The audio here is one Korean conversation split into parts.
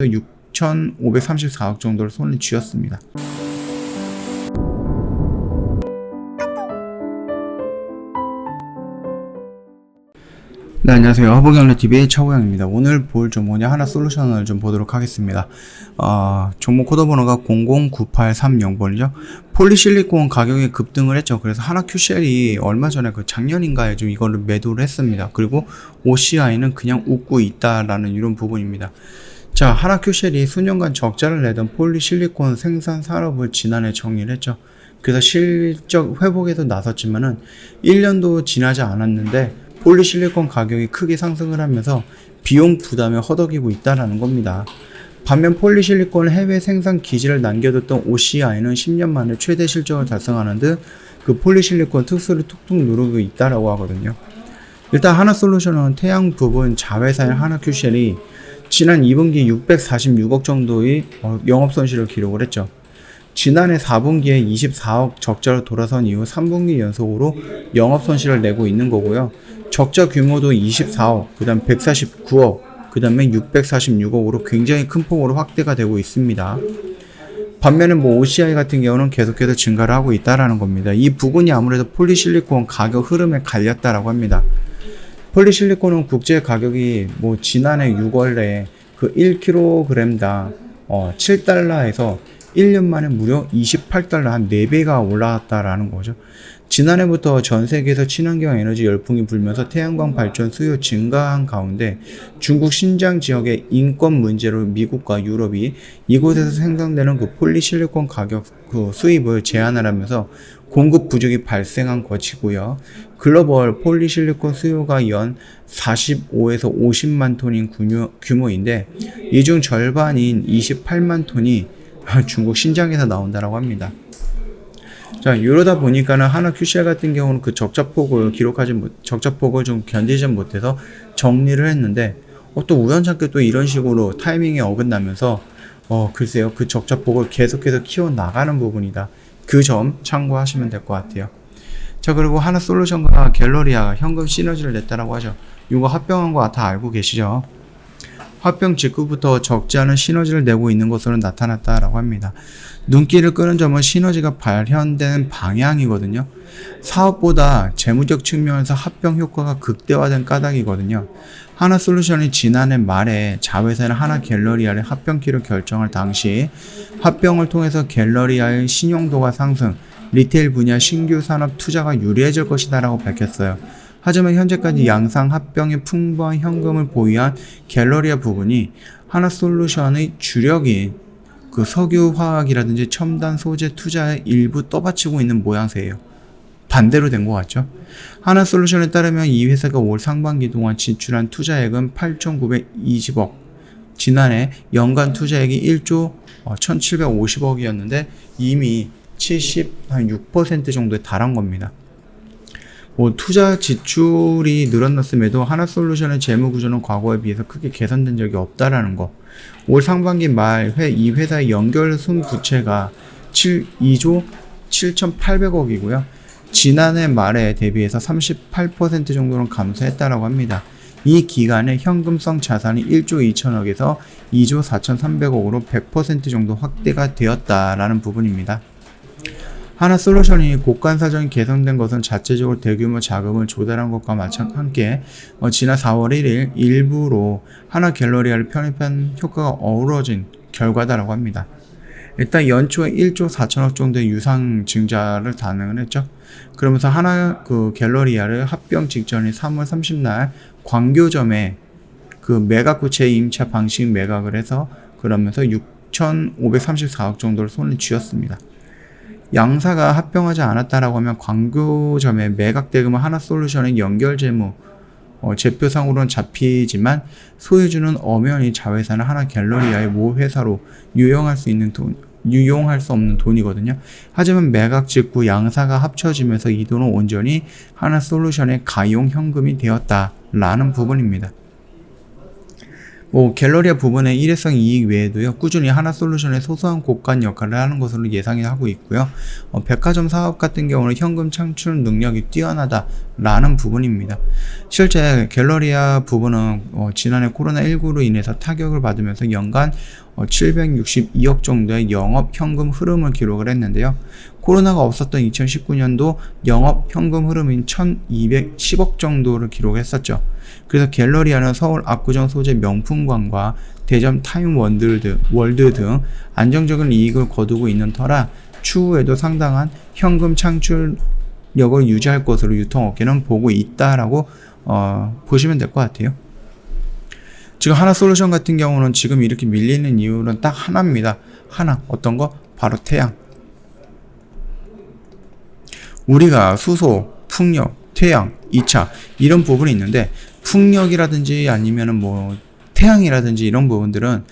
6,534억 정도를 손에 쥐었습니다. 네, 안녕하세요. 화보경로TV의 차우영입니다. 오늘 볼 종목이 하나솔루션을 좀 보도록 하겠습니다. 종목 코드 번호가 009830번이죠. 폴리실리콘 가격이 급등을 했죠. 그래서 하나큐셀이 얼마 전에 작년인가에 좀 이거를 매도를 했습니다. 그리고 OCI는 그냥 웃고 있다라는 이런 부분입니다. 자, 하나큐셀이 수년간 적자를 내던 폴리실리콘 생산 산업을 지난해 정리를 했죠. 그래서 실적 회복에도 나섰지만은 1년도 지나지 않았는데 폴리실리콘 가격이 크게 상승을 하면서 비용 부담에 허덕이고 있다는 겁니다. 반면 폴리실리콘 해외 생산 기지를 남겨뒀던 OCI는 10년 만에 최대 실적을 달성하는 듯 그 폴리실리콘 특수를 툭툭 누르고 있다라고 하거든요. 일단 하나솔루션은 태양 부분 자회사인 하나큐셀이 지난 2분기 646억 정도의 영업손실을 기록을 했죠. 지난해 4분기에 24억 적자로 돌아선 이후 3분기 연속으로 영업손실을 내고 있는 거고요. 적자 규모도 24억, 그 다음 149억, 그 다음에 646억으로 굉장히 큰 폭으로 확대가 되고 있습니다. 반면에 OCI 같은 경우는 계속해서 증가를 하고 있다라는 겁니다. 이 부분이 아무래도 폴리실리콘 가격 흐름에 갈렸다라고 합니다. 폴리실리콘은 국제 가격이 지난해 6월에 그 1kg당 7달러에서 1년 만에 무려 28달러, 한 4배가 올라왔다라는 거죠. 지난해부터 전 세계에서 친환경 에너지 열풍이 불면서 태양광 발전 수요 증가한 가운데 중국 신장 지역의 인권 문제로 미국과 유럽이 이곳에서 생산되는 그 폴리실리콘 가격 수입을 제한을 하면서 공급 부족이 발생한 것이고요. 글로벌 폴리실리콘 수요가 연 45에서 50만 톤인 규모인데 이 중 절반인 28만 톤이 중국 신장에서 나온다라고 합니다. 자, 이러다 보니까는 하나큐셀 같은 경우는 그 적자폭을 좀 견디지 못해서 정리를 했는데, 또 우연찮게 또 이런 식으로 타이밍에 어긋나면서, 글쎄요, 그 적자폭을 계속해서 키워나가는 부분이다. 그 점 참고하시면 될 것 같아요. 자, 그리고 하나솔루션과 갤러리아가 현금 시너지를 냈다라고 하죠. 이거 합병한 거 다 알고 계시죠? 합병 직후부터 적지 않은 시너지를 내고 있는 것으로 나타났다라고 합니다. 눈길을 끄는 점은 시너지가 발현되는 방향이거든요. 사업보다 재무적 측면에서 합병 효과가 극대화된 까닭이거든요. 하나솔루션이 지난해 말에 자회사인 하나갤러리아의 합병키를 결정할 당시 합병을 통해서 갤러리아의 신용도가 상승, 리테일 분야 신규 산업 투자가 유리해질 것이다 라고 밝혔어요. 하지만 현재까지 양상 합병에 풍부한 현금을 보유한 갤러리아 부분이 하나솔루션의 주력인 그 석유화학이라든지 첨단 소재 투자에 일부 떠받치고 있는 모양새예요. 반대로 된 것 같죠? 하나솔루션에 따르면 이 회사가 올 상반기 동안 지출한 투자액은 8,920억, 지난해 연간 투자액이 1조 1,750억이었는데 이미 76% 정도에 달한 겁니다. 투자 지출이 늘어났음에도 하나솔루션의 재무 구조는 과거에 비해서 크게 개선된 적이 없다라는 거. 올 상반기 말 이 회사의 연결 순부채가 2조 7,800억이고요. 지난해 말에 대비해서 38% 정도는 감소했다라고 합니다. 이 기간에 현금성 자산이 1조 2천억에서 2조 4,300억으로 100% 정도 확대가 되었다라는 부분입니다. 하나솔루션이 고간 사정이 개선된 것은 자체적으로 대규모 자금을 조달한 것과 함께 지난 4월 1일 일부로 하나갤러리아를 편입한 효과가 어우러진 결과다라고 합니다. 일단 연초에 1조 4천억 정도의 유상 증자를 단행을 했죠. 그러면서 갤러리아를 합병 직전인 3월 30날 광교점에 그 매각후 제2차 방식 매각을 해서 그러면서 6,534억 정도를 손에 쥐었습니다. 양사가 합병하지 않았다라고 하면 광교점의 매각 대금은 하나솔루션의 연결 재무 제표상으로는 잡히지만 소유주는 엄연히 자회사는 하나갤러리아의 모 회사로 유용할 수 없는 돈이거든요. 하지만 매각 직후 양사가 합쳐지면서 이 돈은 온전히 하나솔루션의 가용 현금이 되었다라는 부분입니다. 갤러리아 부분의 일회성 이익 외에도요, 꾸준히 하나솔루션의 소소한 고간 역할을 하는 것으로 예상이 하고 있고요. 백화점 사업 같은 경우는 현금 창출 능력이 뛰어나다 라는 부분입니다. 실제 갤러리아 부분은 지난해 코로나19로 인해서 타격을 받으면서 연간 762억 정도의 영업 현금 흐름을 기록을 했는데요. 코로나가 없었던 2019년도 영업 현금 흐름인 1210억 정도를 기록했었죠. 그래서 갤러리아는 서울 압구정 소재 명품관과 대전 타임월드 등 안정적인 이익을 거두고 있는 터라 추후에도 상당한 현금 창출력을 유지할 것으로 유통업계는 보고 있다라고 보시면 될 것 같아요. 지금 하나솔루션 같은 경우는 지금 이렇게 밀리는 이유는 딱 하나입니다. 하나, 어떤 거? 바로 태양. 우리가 수소, 풍력, 태양, 2차 이런 부분이 있는데 풍력이라든지 아니면은 뭐 태양이라든지 이런 부분들은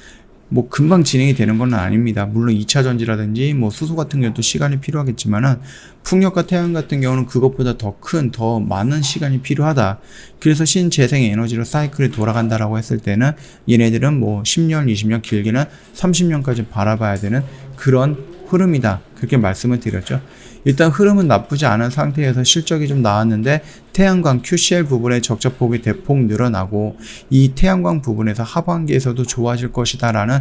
뭐 금방 진행이 되는 건 아닙니다. 물론 2차 전지라든지 뭐 수소 같은 경우도 시간이 필요하겠지만은 풍력과 태양 같은 경우는 그것보다 더 많은 시간이 필요하다. 그래서 신재생 에너지로 사이클이 돌아간다라고 했을 때는 얘네들은 뭐 10년, 20년, 길게는 30년까지 바라봐야 되는 그런 흐름이다. 그렇게 말씀을 드렸죠. 일단 흐름은 나쁘지 않은 상태에서 실적이 좀 나왔는데 태양광 QCL 부분의 적자폭이 대폭 늘어나고 이 태양광 부분에서 하반기에서도 좋아질 것이다 라는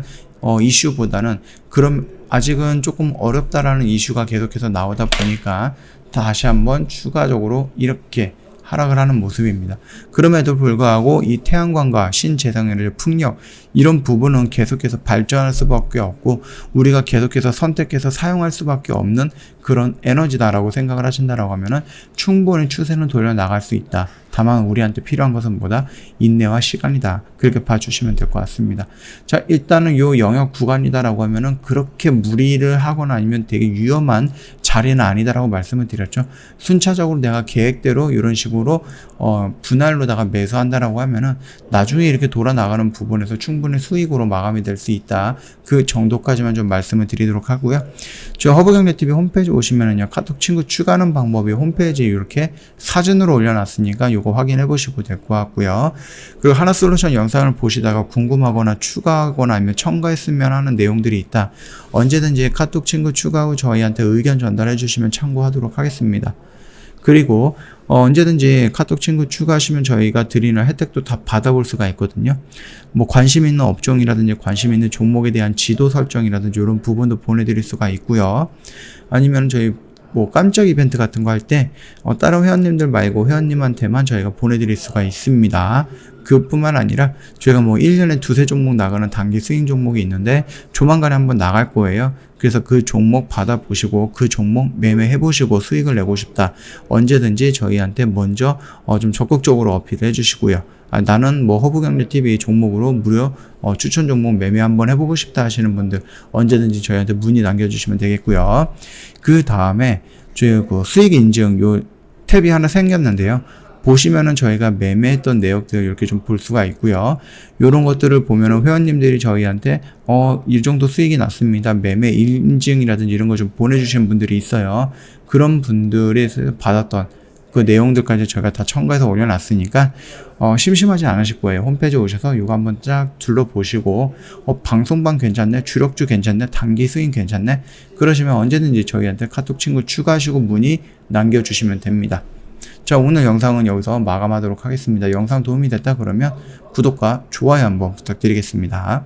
이슈보다는 그럼 아직은 조금 어렵다라는 이슈가 계속해서 나오다 보니까 다시 한번 추가적으로 이렇게 하락을 하는 모습입니다. 그럼에도 불구하고 이 태양광과 신재생에너지 풍력 이런 부분은 계속해서 발전할 수밖에 없고 우리가 계속해서 선택해서 사용할 수밖에 없는 그런 에너지다라고 생각을 하신다라고 하면은 충분히 추세는 돌려나갈 수 있다. 다만 우리한테 필요한 것은 뭐다? 인내와 시간이다. 그렇게 봐주시면 될 것 같습니다. 자, 일단은 요 영역 구간이다라고 하면은 그렇게 무리를 하거나 아니면 되게 위험한 자리는 아니다라고 말씀을 드렸죠. 순차적으로 내가 계획대로 이런 식으로 분할로다가 매수한다라고 하면은 나중에 이렇게 돌아 나가는 부분에서 충분히 수익으로 마감이 될 수 있다. 그 정도까지만 좀 말씀을 드리도록 하고요. 저 허브경제TV 홈페이지 오시면은요, 카톡 친구 추가하는 방법이 홈페이지에 이렇게 사진으로 올려놨으니까 요거 확인해 보시고 될 것 같고요. 그리고 하나솔루션 영상을 보시다가 궁금하거나 추가하거나 아니면 첨가했으면 하는 내용들이 있다. 언제든지 카톡 친구 추가 후 저희한테 의견 전달해 주시면 참고하도록 하겠습니다. 그리고 언제든지 카톡 친구 추가하시면 저희가 드리는 혜택도 다 받아볼 수가 있거든요. 뭐 관심 있는 업종이라든지 관심 있는 종목에 대한 지도 설정이라든지 이런 부분도 보내드릴 수가 있고요. 아니면 저희 뭐 깜짝 이벤트 같은 거 할 때 다른 회원님들 말고 회원님한테만 저희가 보내드릴 수가 있습니다. 그뿐만 아니라 저희가 뭐 1년에 두세 종목 나가는 단기 스윙 종목이 있는데 조만간에 한번 나갈 거예요. 그래서 그 종목 받아보시고 그 종목 매매해보시고 수익을 내고 싶다. 언제든지 저희한테 먼저 좀 적극적으로 어필을 해주시고요. 나는 뭐 허브경제TV 종목으로 무료 추천 종목 매매 한번 해보고 싶다 하시는 분들 언제든지 저희한테 문의 남겨주시면 되겠고요. 그 다음에 저희 그 수익 인증 요 탭이 하나 생겼는데요. 보시면은 저희가 매매했던 내역들 이렇게 좀 볼 수가 있고요. 요런 것들을 보면은 회원님들이 저희한테 이 정도 수익이 났습니다. 매매 인증이라든지 이런 거 좀 보내주시는 분들이 있어요. 그런 분들이 받았던 그 내용들까지 저희가 다 첨가해서 올려놨으니까 심심하지 않으실 거예요. 홈페이지에 오셔서 이거 한번 쫙 둘러보시고 방송방 괜찮네, 주력주 괜찮네, 단기 스윙 괜찮네, 그러시면 언제든지 저희한테 카톡 친구 추가하시고 문의 남겨주시면 됩니다. 자, 오늘 영상은 여기서 마감하도록 하겠습니다. 영상 도움이 됐다 그러면 구독과 좋아요 한번 부탁드리겠습니다.